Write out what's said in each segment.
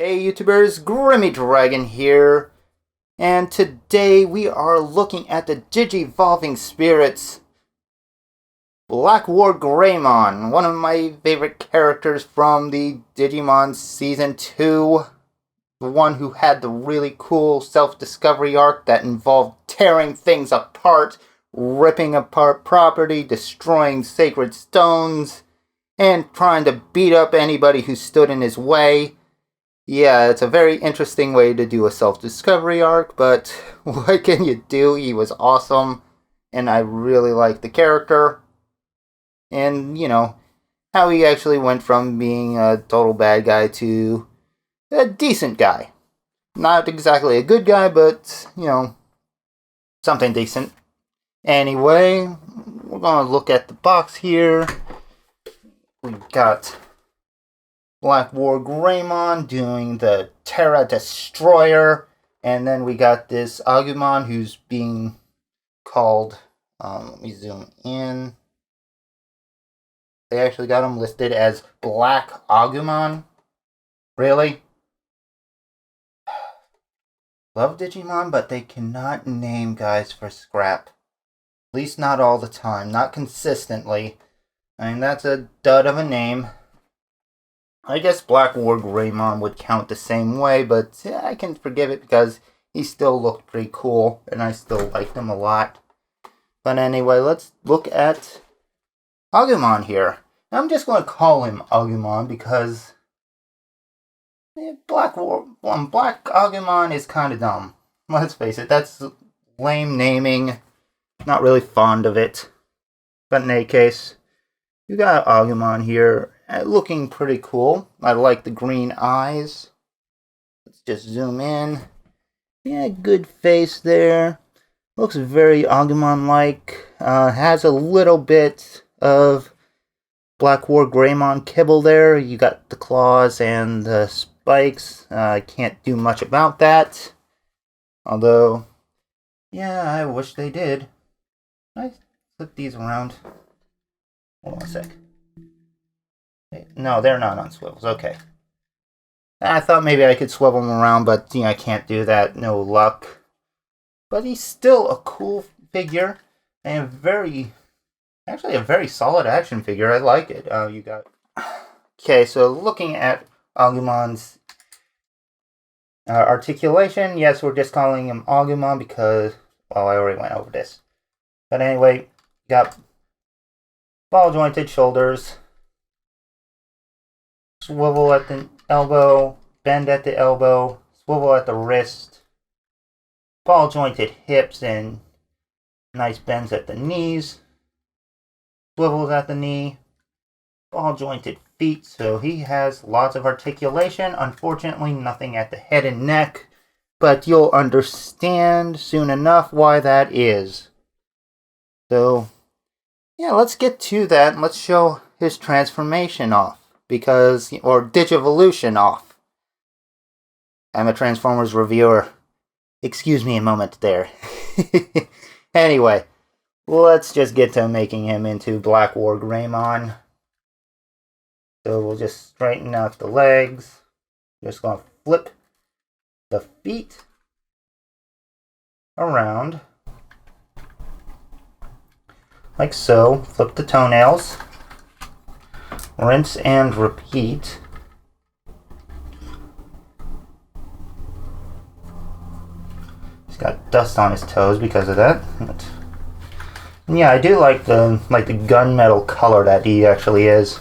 Hey YouTubers, Grimy Dragon here, and today we are looking at the Digivolving spirits, BlackWargreymon, one of my favorite characters from the Digimon Season 2, the one who had the really cool self-discovery arc that involved tearing things apart, ripping apart property, destroying sacred stones, and trying to beat up anybody who stood in his way. Yeah, it's a very interesting way to do a self-discovery arc, but what can you do? He was awesome, and I really liked the character. And, how he actually went from being a total bad guy to a decent guy. Not exactly a good guy, but, something decent. Anyway, we're gonna look at the box here. We've got BlackWargreymon doing the Terra Destroyer, and then we got this Agumon who's being called, let me zoom in. They actually got him listed as Black Agumon. Really? Love Digimon, but they cannot name guys for scrap. At least not all the time, not consistently. I mean, that's a dud of a name. I guess BlackWargreymon would count the same way, but I can forgive it because he still looked pretty cool, and I still liked him a lot. But anyway, let's look at Agumon here. I'm just going to call him Agumon because Black Agumon is kind of dumb. Let's face it, that's lame naming. Not really fond of it. But in any case, you got Agumon here. Looking pretty cool. I like the green eyes. Let's just zoom in. Yeah, good face there. Looks very Agumon-like. Has a little bit of BlackWargreymon kibble there. You got the claws and the spikes. I can't do much about that. Although, yeah, I wish they did. Can I flip these around? Hold on a sec. No, they're not on swivels. Okay. I thought maybe I could swivel them around, but I can't do that. No luck. But he's still a cool figure and actually a very solid action figure. I like it. You got. Okay, so looking at Agumon's articulation, yes, we're just calling him Agumon because, well, I already went over this. But anyway, you got ball jointed shoulders. Swivel at the elbow, bend at the elbow, swivel at the wrist, ball jointed hips and nice bends at the knees, swivels at the knee, ball jointed feet, so he has lots of articulation. Unfortunately, nothing at the head and neck, but you'll understand soon enough why that is. So, yeah, let's get to that and let's show his transformation off. Or Digivolution off. I'm a Transformers reviewer. Excuse me a moment there. Anyway, let's just get to making him into BlackWargreymon. So we'll just straighten out the legs. Just gonna flip the feet around. Like so. Flip the toenails. Rinse and repeat. He's got dust on his toes because of that. And yeah, I do like the gunmetal color that he actually is.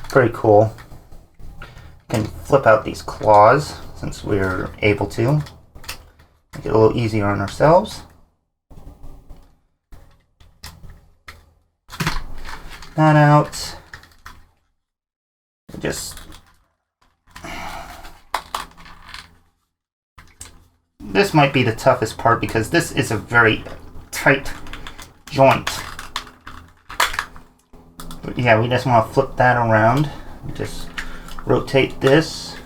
Pretty cool. Can flip out these claws since we're able to. Make it a little easier on ourselves. That out. This might be the toughest part because this is a very tight joint. But yeah, we just want to flip that around. Just rotate this.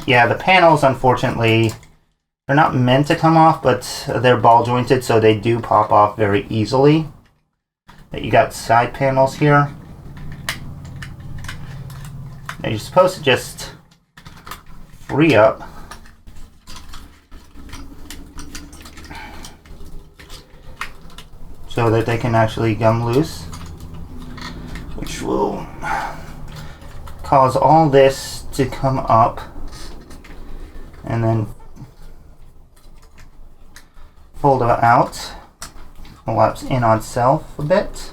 Yeah, the panels, unfortunately, they're not meant to come off, but they're ball jointed, so they do pop off very easily. You got side panels here. Now you're supposed to just free up so that they can actually come loose, which will cause all this to come up and then fold it out, collapse in on itself a bit.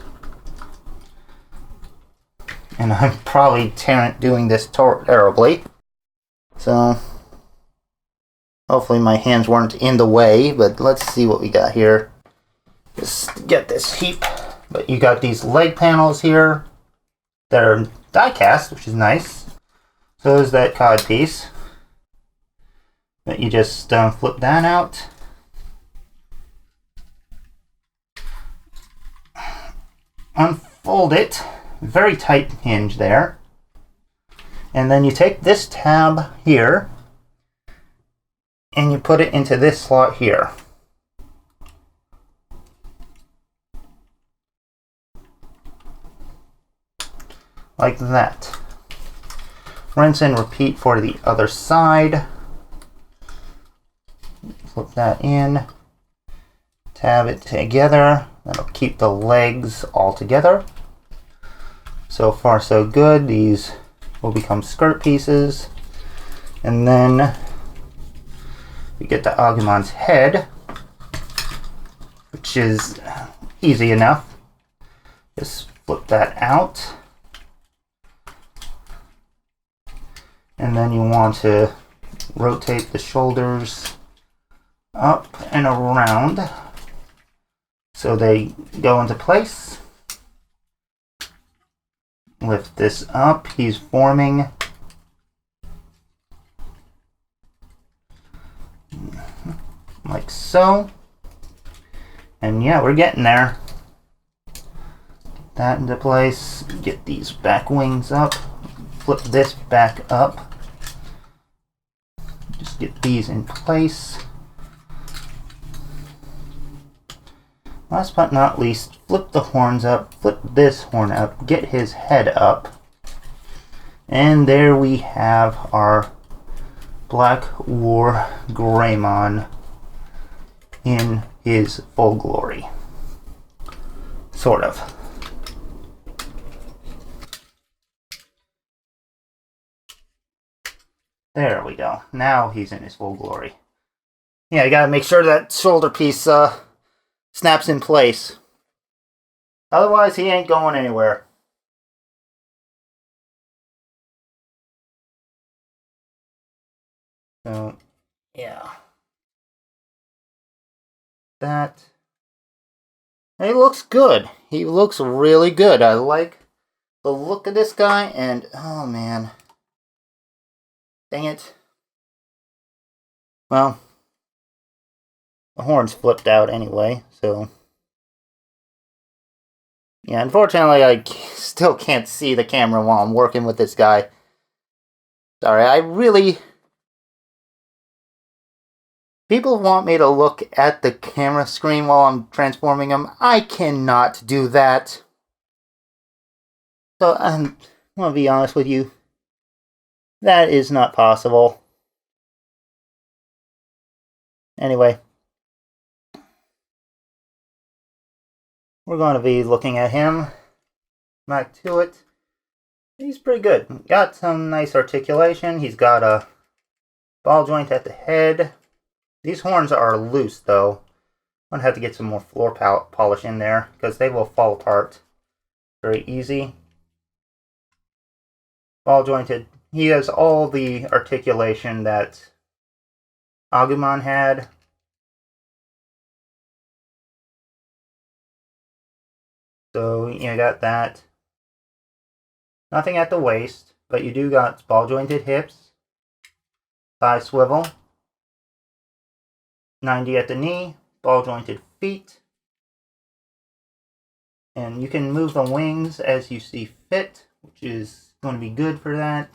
And I'm probably doing this terribly, so hopefully my hands weren't in the way, but let's see what we got here. Just get this heap. But you got these leg panels here that are die cast, which is nice. So is that cod piece. But you just flip that out. Unfold it. Very tight hinge there. And then you take this tab here and you put it into this slot here. Like that. Rinse and repeat for the other side. Flip that in. Tab it together. That'll keep the legs all together. So far so good. These will become skirt pieces. And then we get the Agumon's head, which is easy enough. Just flip that out. And then you want to rotate the shoulders up and around so they go into place. Lift this up. He's forming. Like so. And yeah, we're getting there. Get that into place. Get these back wings up. Flip this back up. Just get these in place. Last but not least, flip the horns up, flip this horn up, get his head up. And there we have our BlackWargreymon in his full glory. Sort of. There we go. Now he's in his full glory. Yeah, you gotta make sure that shoulder piece snaps in place. Otherwise, he ain't going anywhere. So, yeah. That. He looks good. He looks really good. I like the look of this guy, and oh man. Dang it. Well, the horn's flipped out anyway, so. Yeah, unfortunately, I still can't see the camera while I'm working with this guy. Sorry, I really. People want me to look at the camera screen while I'm transforming him. I cannot do that. So, I'm going to be honest with you. That is not possible. Anyway. We're going to be looking at him. Back to it. He's pretty good. Got some nice articulation. He's got a ball joint at the head. These horns are loose, though. I'm going to have to get some more floor polish in there, because they will fall apart very easy. Ball jointed. He has all the articulation that Agumon had. So, you got that. Nothing at the waist, but you do got ball jointed hips. Thigh swivel. 90 at the knee. Ball jointed feet. And you can move the wings as you see fit, which is going to be good for that.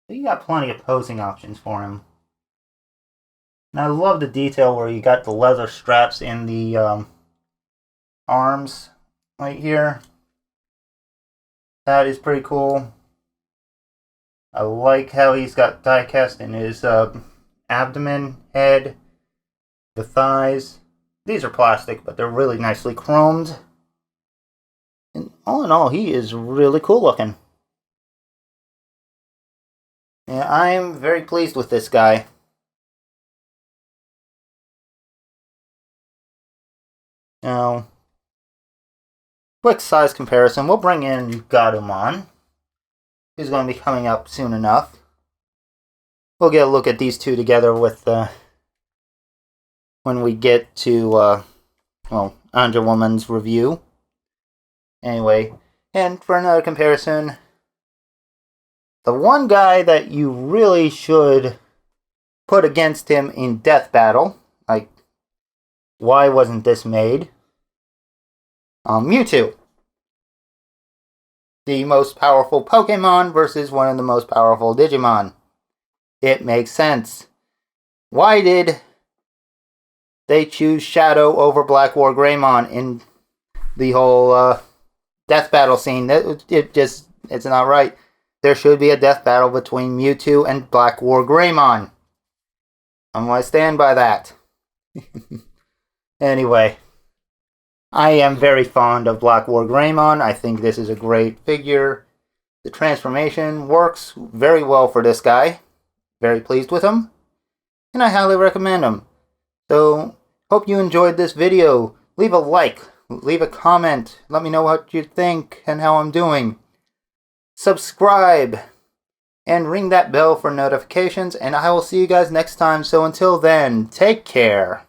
So you got plenty of posing options for him. And I love the detail where you got the leather straps in the arms right here. That is pretty cool. I like how he's got die-cast in his abdomen, head, the thighs. These are plastic, but they're really nicely chromed. And all in all, he is really cool looking. Yeah, I'm very pleased with this guy. Now, quick size comparison. We'll bring in Godumon, who's going to be coming up soon enough. We'll get a look at these two together with when we get to Anja Woman's review. Anyway, and for another comparison, the one guy that you really should put against him in death battle, like, why wasn't this made? Mewtwo. The most powerful Pokemon versus one of the most powerful Digimon. It makes sense. Why did they choose Shadow over BlackWargreymon in the whole death battle scene? It's not right. There should be a death battle between Mewtwo and BlackWargreymon. I'm going to stand by that. Anyway, I am very fond of BlackWargreymon. I think this is a great figure. The transformation works very well for this guy. Very pleased with him. And I highly recommend him. So, hope you enjoyed this video. Leave a like. Leave a comment. Let me know what you think and how I'm doing. Subscribe. And ring that bell for notifications. And I will see you guys next time. So until then, take care.